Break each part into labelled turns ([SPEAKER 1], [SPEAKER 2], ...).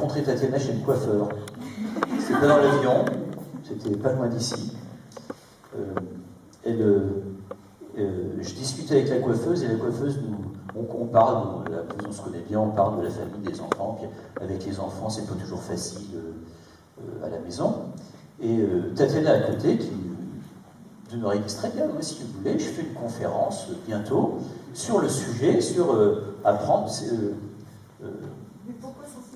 [SPEAKER 1] rencontré Tatiana chez le coiffeur. C'était pas dans l'avion, c'était pas loin d'ici. Je discutais avec la coiffeuse et la coiffeuse, on parle, on se connaît bien, on parle de la famille, des enfants, puis avec les enfants c'est pas toujours facile à la maison. Et Tatiana à côté, qui d'une oreille très bien, moi si vous voulez, je fais une conférence bientôt sur le sujet, sur apprendre.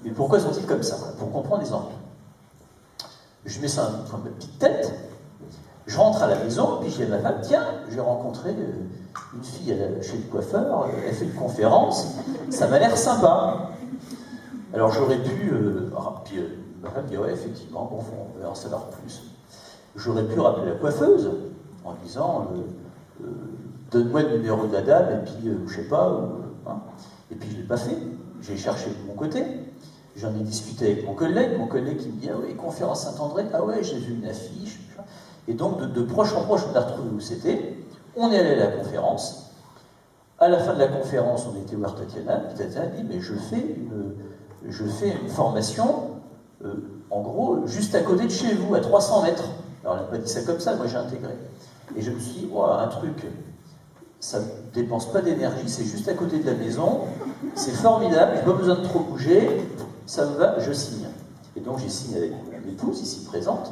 [SPEAKER 1] Mais pourquoi sont-ils comme ça? Pour comprendre les enfants. Je mets ça dans ma petite tête. Je rentre à la maison, puis je dis à ma femme, tiens, j'ai rencontré une fille chez le coiffeur, elle fait une conférence, ça m'a l'air sympa. Alors j'aurais pu, puis ma femme dit, ouais, effectivement, bon, on va en savoir plus. J'aurais pu rappeler la coiffeuse en disant, donne-moi le numéro de la dame, et puis, je sais pas, hein. Et puis je ne l'ai pas fait, j'ai cherché de mon côté. J'en ai discuté avec mon collègue qui me dit, ah oui, conférence Saint-André, ah ouais, j'ai vu une affiche. Et donc, de proche en proche, on a retrouvé où c'était. On est allé à la conférence. À la fin de la conférence, on était voir Tatiana. Puis Tatiana dit, mais je fais une formation, en gros, juste à côté de chez vous, à 300 mètres. Alors, elle n'a pas dit ça comme ça, moi j'ai intégré. Et je me suis dit, wow, un truc, ça ne dépense pas d'énergie, c'est juste à côté de la maison, c'est formidable, j'ai pas besoin de trop bouger, ça me va, je signe. Et donc, j'ai signé avec mon épouse, ici présente.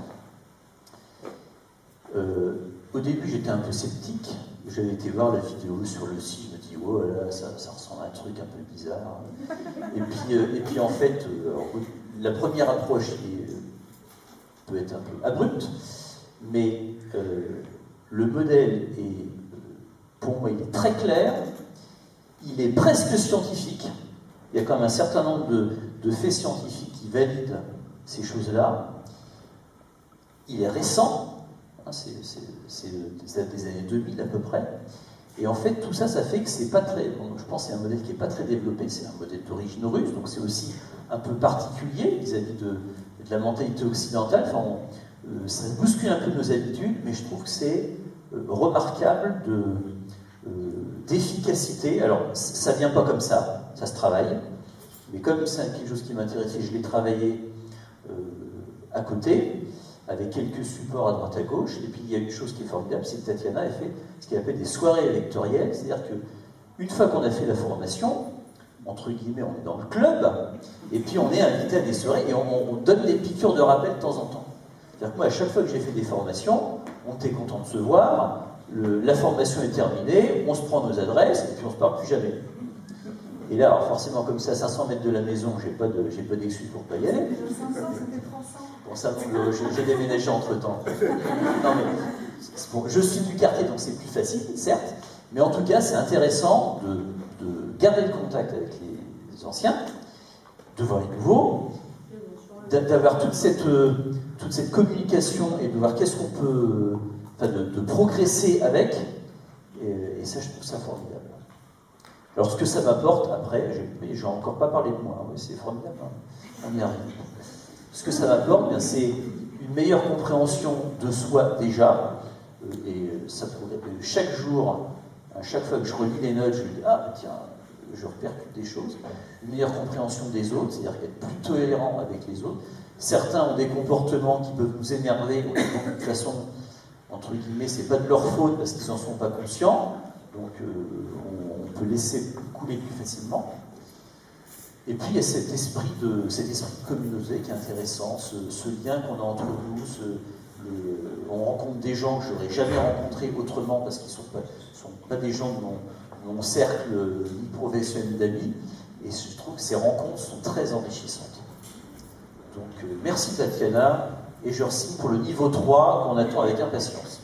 [SPEAKER 1] Au début, j'étais un peu sceptique. J'avais été voir la vidéo sur le site, je me dis, oh là, ça ressemble à un truc un peu bizarre. Et puis en fait, la première approche peut être un peu abrupte, mais le modèle est, pour moi, il est très clair, il est presque scientifique. Il y a quand même un certain nombre de faits scientifiques qui valident ces choses-là. Il est récent. C'est des années 2000 à peu près. Et en fait, tout ça, ça fait que c'est pas très... Bon, je pense que c'est un modèle qui n'est pas très développé, c'est un modèle d'origine russe, donc c'est aussi un peu particulier vis-à-vis de la mentalité occidentale. Enfin, ça bouscule un peu nos habitudes, mais je trouve que c'est remarquable d'efficacité. Alors, ça vient pas comme ça se travaille, mais comme c'est quelque chose qui m'intéressait, je l'ai travaillé à côté, avec quelques supports à droite à gauche. Et puis il y a une chose qui est formidable, c'est que Tatiana a fait ce qu'elle appelle des soirées électorielles, c'est-à-dire qu'une fois qu'on a fait la formation, entre guillemets, on est dans le club, et puis on est invité à des soirées, et on donne des piqûres de rappel de temps en temps. C'est-à-dire que moi, à chaque fois que j'ai fait des formations, on était content de se voir, la formation est terminée, on se prend nos adresses, et puis on se parle plus jamais. Et là, alors forcément, comme c'est à 500 mètres de la maison, j'ai pas d'excuse pour pas y aller.
[SPEAKER 2] 500, c'était 300.
[SPEAKER 1] Bon, ça, j'ai déménagé entre-temps. Non, mais je suis du quartier, donc c'est plus facile, certes, mais en tout cas, c'est intéressant de garder le contact avec les anciens, de voir les nouveaux, d'avoir toute cette communication et de voir qu'est-ce qu'on peut... Enfin, de progresser avec, et ça, je trouve ça formidable. Alors, ce que ça m'apporte, après, j'ai encore pas parlé de moi, hein, c'est formidable, hein, on y arrive. Ce que ça m'apporte, bien, c'est une meilleure compréhension de soi déjà, et ça pourrait, chaque jour, à chaque fois que je relis les notes, je me dis, ah tiens, je repercute des choses. Une meilleure compréhension des autres, c'est-à-dire être plus tolérant avec les autres. Certains ont des comportements qui peuvent nous énerver, donc de toute façon, entre guillemets, c'est pas de leur faute parce qu'ils n'en sont pas conscients, donc on peut laisser couler plus facilement. Et puis il y a cet esprit de communauté qui est intéressant, ce lien qu'on a entre nous, on rencontre des gens que je n'aurais jamais rencontrés autrement parce qu'ils ne sont pas des gens de mon cercle ni professionnel ni d'amis, et je trouve que ces rencontres sont très enrichissantes. Donc merci Tatiana, et je re-signe pour le niveau 3 qu'on attend avec impatience.